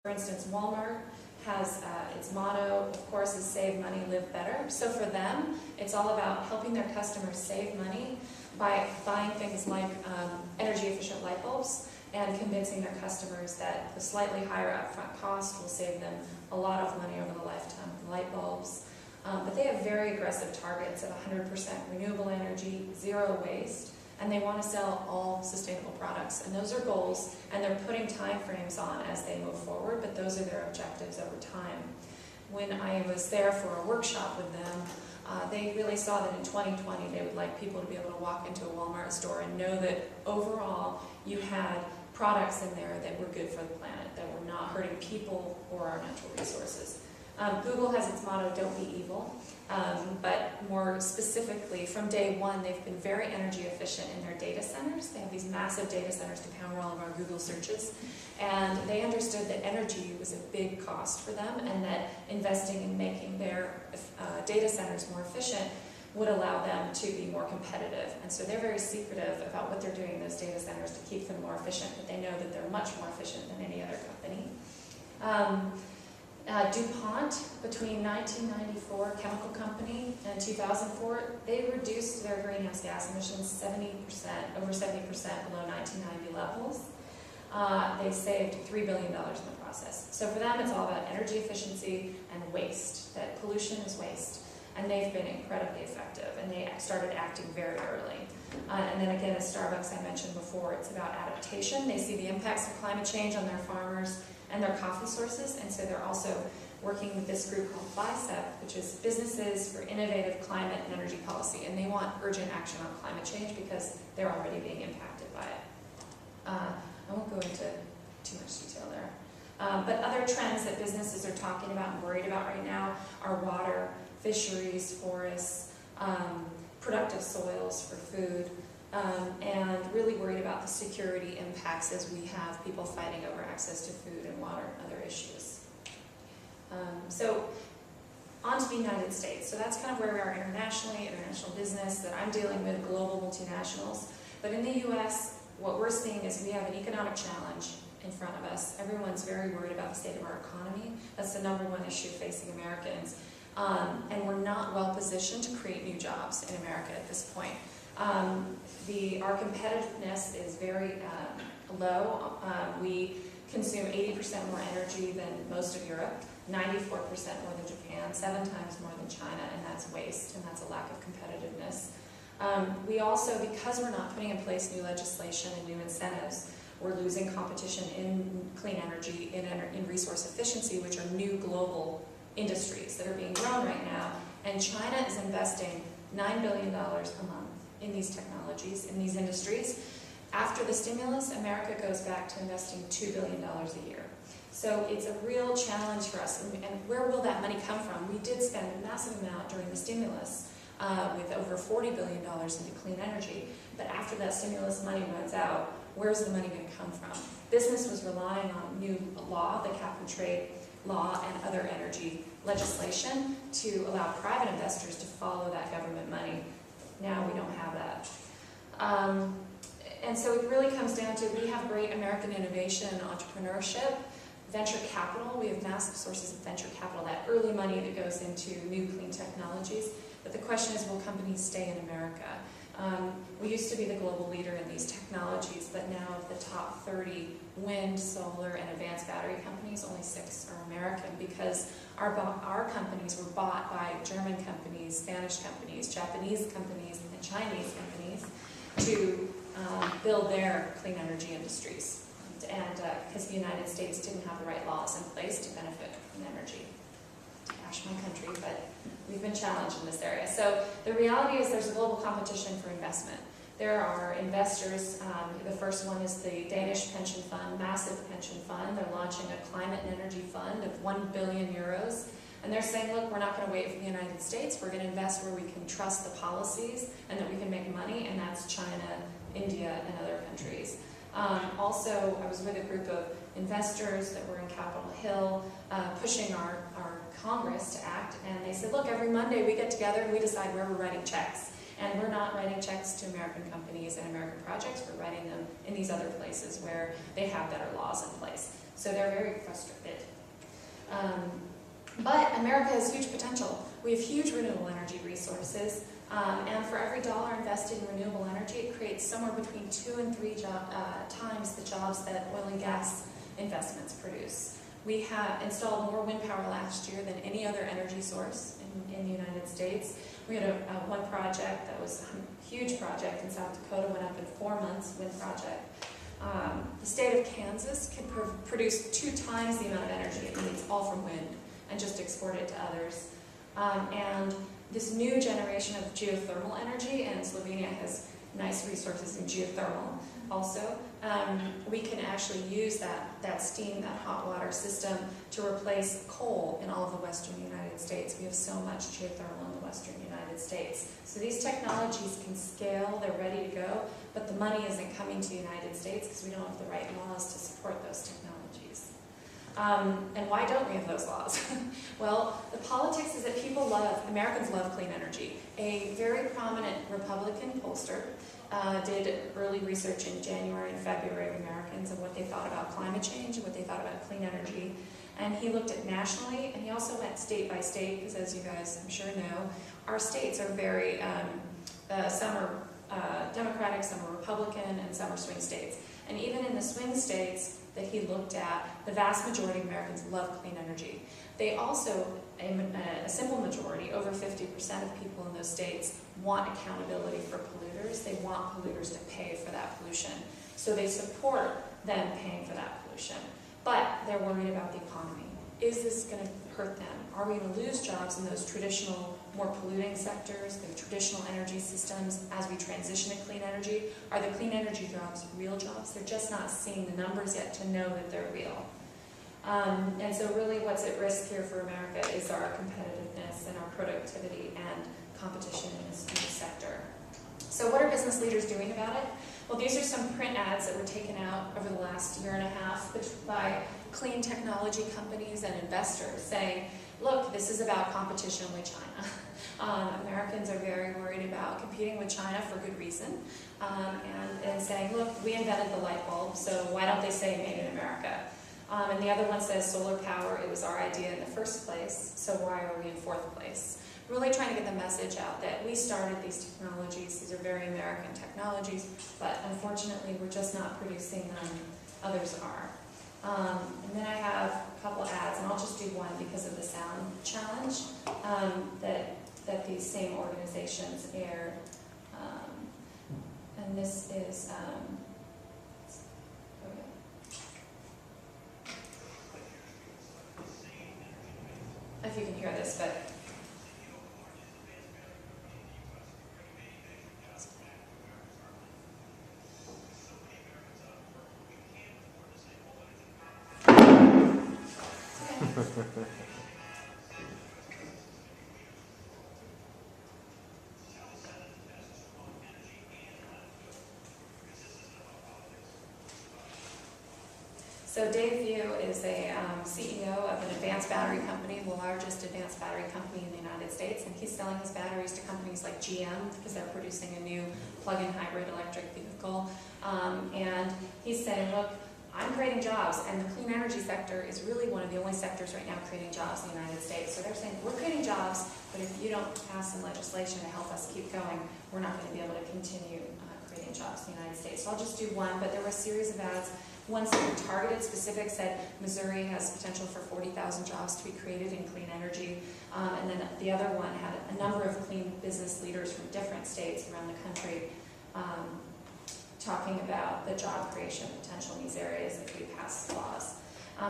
For instance, Walmart has its motto, of course, is save money, live better. So for them, it's all about helping their customers save money by buying things like energy efficient light bulbs and convincing their customers that the slightly higher upfront cost will save them a lot of money over the lifetime of light bulbs. But they have very aggressive targets of 100% renewable energy, zero waste, and they want to sell all sustainable products. And those are goals, and they're putting time frames on as they move forward, but those are their objectives over time. When I was there for a workshop with them, they really saw that in 2020 they would like people to be able to walk into a Walmart store and know that overall you had products in there that were good for the planet, that were not hurting people or our natural resources. Google has its motto, don't be evil, but more specifically, from day one, they've been very energy efficient in their data centers. They have these massive data centers to power all of our Google searches, and they understood that energy was a big cost for them, and that investing in making their data centers more efficient would allow them to be more competitive. And so they're very secretive about what they're doing in those data centers to keep them more efficient, but they know that they're much more efficient than any other company. DuPont, between 1994, chemical company, and 2004, they reduced their greenhouse gas emissions 70%, over 70% below 1990 levels. They saved $3 billion in the process. So for them, it's all about energy efficiency and waste, that pollution is waste. And they've been incredibly effective, and they started acting very early. And then again, at Starbucks, I mentioned before, it's about adaptation. They see the impacts of climate change on their farmers and their coffee sources, and so they're also working with this group called BICEP, which is Businesses for Innovative Climate and Energy Policy, and they want urgent action on climate change because they're already being impacted by it. I won't go into too much detail there. But other trends that businesses are talking about and worried about right now are water, fisheries, forests, productive soils for food, and really worried about the security impacts as we have people fighting over access to food and water and other issues. So on to the United States. So that's kind of where we are internationally, international business, that I'm dealing with global multinationals. But in the US, what we're seeing is we have an economic challenge in front of us. Everyone's very worried about the state of our economy. That's the #1 issue facing Americans. And we're not well positioned to create new jobs in America at this point. Our competitiveness is very low. We consume 80% more energy than most of Europe, 94% more than Japan, 7 times more than China, and that's waste, and that's a lack of competitiveness. We also, because we're not putting in place new legislation and new incentives, we're losing competition in clean energy, in resource efficiency, which are new global industries that are being grown right now. And China is investing $9 billion a month in these technologies, in these industries. After the stimulus, America goes back to investing $2 billion a year. So it's a real challenge for us. And where will that money come from? We did spend a massive amount during the stimulus with over $40 billion into clean energy. But after that stimulus money runs out, where's the money going to come from? Business was relying on new law, the cap and trade law, and other energy legislation to allow private investors to follow that government money. Now we don't have that. And so it really comes down to, we have great American innovation and entrepreneurship, venture capital. We have massive sources of venture capital, that early money that goes into new clean technologies. But the question is, will companies stay in America? We used to be the global leader in these technologies, but now of the top 30 wind, solar, and advanced battery companies, only 6 are American, because our companies were bought by German companies, Spanish companies, Japanese companies, and Chinese companies to build their clean energy industries. And because the United States didn't have the right laws in place to benefit from energy. Gosh, my country, but we've been challenged in this area. So the reality is there's global competition for investment. There are investors. The first one is the Danish pension fund, massive pension fund. They're launching a climate and energy fund of €1 billion. And they're saying, look, we're not going to wait for the United States. We're going to invest where we can trust the policies and that we can make money, and that's China, India, and other countries. Also, I was with a group of investors that were in Capitol Hill pushing our Congress to act, and they said, look, every Monday we get together and we decide where we're writing checks. And we're not writing checks to American companies and American projects, we're writing them in these other places where they have better laws in place. So they're very frustrated. But America has huge potential. We have huge renewable energy resources, and for every dollar invested in renewable energy, it creates somewhere between 2 and 3 times the jobs that oil and gas investments produce. We have installed more wind power last year than any other energy source in the United States. We had one project that was a huge project in South Dakota, went up in 4 months, wind project. The state of Kansas can produce 2 times the amount of energy it needs, all from wind, and just export it to others. And this new generation of geothermal energy, and Slovenia has nice resources in geothermal also, we can actually use that steam, that hot water system to replace coal in all of the western United States. We have so much geothermal in the western United States. So these technologies can scale, they're ready to go, but the money isn't coming to the United States because we don't have the right laws to support those technologies. And why don't we have those laws? Well, the politics is that Americans love clean energy. A very prominent Republican pollster did early research in January and February of Americans and what they thought about climate change and what they thought about clean energy. And he looked at nationally, and he also went state by state, because as you guys I'm sure know, our states are very, some are Democratic, some are Republican, and some are swing states. And even in the swing states that he looked at, the vast majority of Americans love clean energy. They also, a simple majority, over 50% of people in those states want accountability for polluters. They want polluters to pay for that pollution. So they support them paying for that pollution. But they're worried about the economy. Is this going to hurt them? Are we going to lose jobs in those traditional, more polluting sectors, the traditional energy systems, as we transition to clean energy? Are the clean energy jobs real jobs? They're just not seeing the numbers yet to know that they're real. And so really what's at risk here for America is our competitiveness and our productivity and competition in this new sector. So what are business leaders doing about it? Well, these are some print ads that were taken out over the last year and a half by clean technology companies and investors saying, look, this is about competition with China. Americans are very worried about competing with China for good reason, and saying, look, we invented the light bulb, so why don't they say made in America? And the other one says solar power, it was our idea in the first place, so why are we in 4th place? Really trying to get the message out that we started these technologies, these are very American technologies, but unfortunately we're just not producing them, others are. And then I have a couple ads, and I'll just do one because of the sound challenge that these same organizations aired. And this is, if you can hear this, but so Dave View is a CEO of an advanced battery company, the largest advanced battery company in the United States, and he's selling his batteries to companies like GM because they're producing a new plug-in hybrid electric vehicle. And he's saying, look, I'm creating jobs, and the clean energy sector is really one of the only sectors right now creating jobs in the United States. So they're saying, we're creating jobs, but if you don't pass some legislation to help us keep going, we're not going to be able to continue creating jobs in the United States. So I'll just do one, but there were a series of ads. One said targeted specific, said Missouri has potential for 40,000 jobs to be created in clean energy. And then the other one had a number of clean business leaders from different states around the country talking about the job creation potential in these areas if we pass laws.